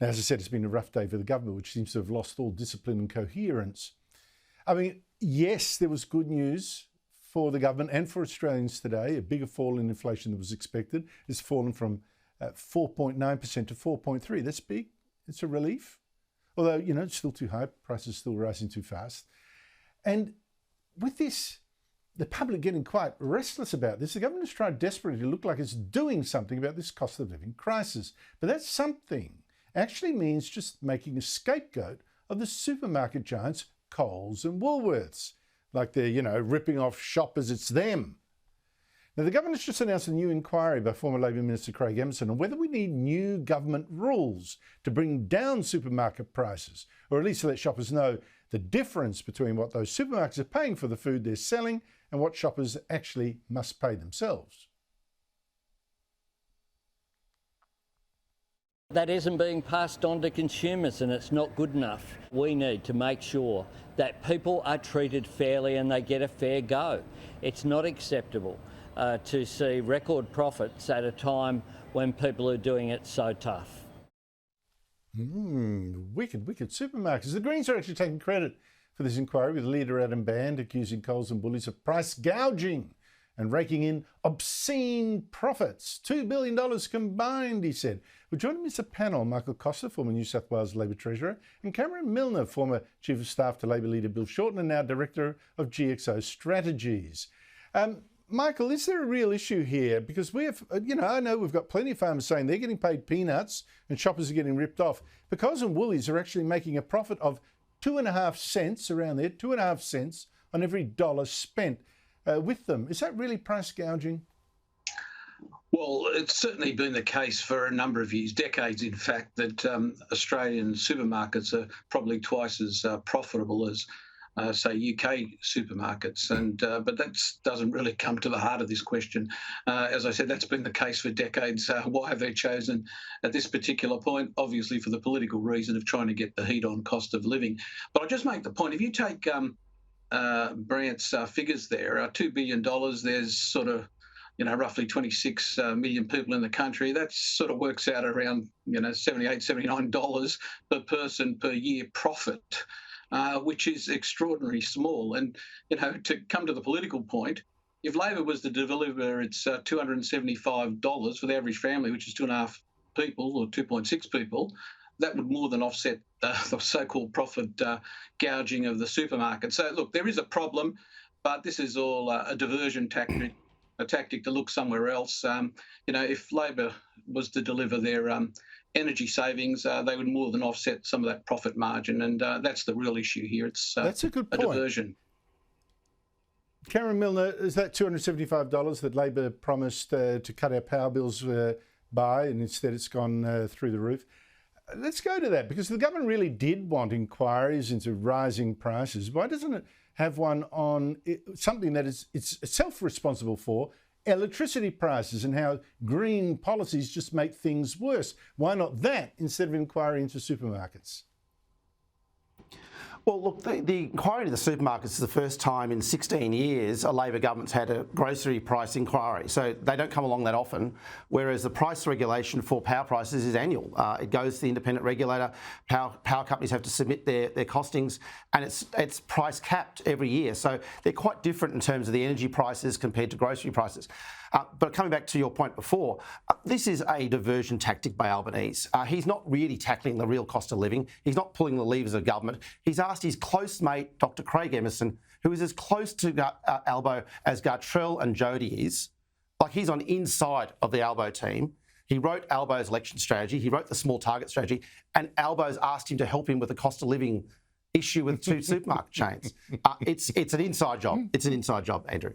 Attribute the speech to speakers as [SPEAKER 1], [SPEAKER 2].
[SPEAKER 1] Now, as I said, it's been a rough day for the government, which seems to have lost all discipline and coherence. I mean, yes, there was good news for the government and for Australians today. A bigger fall in inflation than was expected. It's fallen from 4.9% to 4.3%. That's big. It's a relief. Although, you know, it's still too high. Prices are still rising too fast. And with this, the public getting quite restless about this, the government has tried desperately to look like it's doing something about this cost of living crisis. But that something actually means just making a scapegoat of the supermarket giants Coles and Woolworths. Like they're, you know, ripping off shoppers, it's them. Now, the government has just announced a new inquiry by former Labor Minister Craig Emerson on whether we need new government rules to bring down supermarket prices, or at least to let shoppers know the difference between what those supermarkets are paying for the food they're selling and what shoppers actually must pay themselves.
[SPEAKER 2] That isn't being passed on to consumers, and it's not good enough. We need to make sure that people are treated fairly and they get a fair go. It's not acceptable to see record profits at a time when people are doing it so tough.
[SPEAKER 1] Wicked supermarkets. The Greens are actually taking credit for this inquiry, with leader Adam Band accusing Coles and Woolies of price gouging and raking in obscene profits. $2 billion combined, he said. We're joining Mr. Panel, Michael Costa, former New South Wales Labor Treasurer, and Cameron Milner, former Chief of Staff to Labor leader Bill Shorten and now Director of GXO Strategies. Michael, is there a real issue here? Because we have, you know, I know we've got plenty of farmers saying they're getting paid peanuts and shoppers are getting ripped off. But Coles and Woolies are actually making a profit of 2.5 cents, around there, 2.5 cents on every dollar spent with them. Is that really price gouging?
[SPEAKER 3] Well, it's certainly been the case for a number of years, decades in fact, that Australian supermarkets are probably twice as profitable as say UK supermarkets, but that doesn't really come to the heart of this question. As I said, that's been the case for decades. Why have they chosen at this particular point? Obviously for the political reason of trying to get the heat on cost of living. But I'll just make the point, if you take Brandt's figures there, $2 billion, there's sort of, you know, roughly 26 million people in the country. That sort of works out around, you know, $78, $79 per person per year profit. Which is extraordinarily small. And, you know, to come to the political point, if Labor was to deliver its $275 for the average family, which is 2.5 people or 2.6 people, that would more than offset the so-called profit gouging of the supermarket. So, look, there is a problem, but this is all a diversion tactic, a tactic to look somewhere else. You know, if Labor was to deliver their energy savings, they would more than offset some of that profit margin, and that's the real issue here. It's
[SPEAKER 1] that's a good point.
[SPEAKER 3] Diversion.
[SPEAKER 1] Cameron Milner, is that $275 that Labor promised to cut our power bills by, and instead it's gone through the roof? Let's go to that, because the government really did want inquiries into rising prices. Why doesn't it have one on something that it's itself responsible for, electricity prices, and how green policies just make things worse? Why not that instead of inquiry into supermarkets?
[SPEAKER 4] Well, look, the inquiry to the supermarkets is the first time in 16 years a Labor government's had a grocery price inquiry. So they don't come along that often, whereas the price regulation for power prices is annual. It goes to the independent regulator. Power companies have to submit their costings, and it's price capped every year. So they're quite different in terms of the energy prices compared to grocery prices. But coming back to your point before, this is a diversion tactic by Albanese. He's not really tackling the real cost of living. He's not pulling the levers of government. He's asked his close mate, Dr. Craig Emerson, who is as close to Albo as Gartrell and Jody is. Like, he's on inside of the Albo team. He wrote Albo's election strategy. He wrote the small target strategy, and Albo's asked him to help him with the cost of living issue with two supermarket chains. It's an inside job. It's an inside job, Andrew.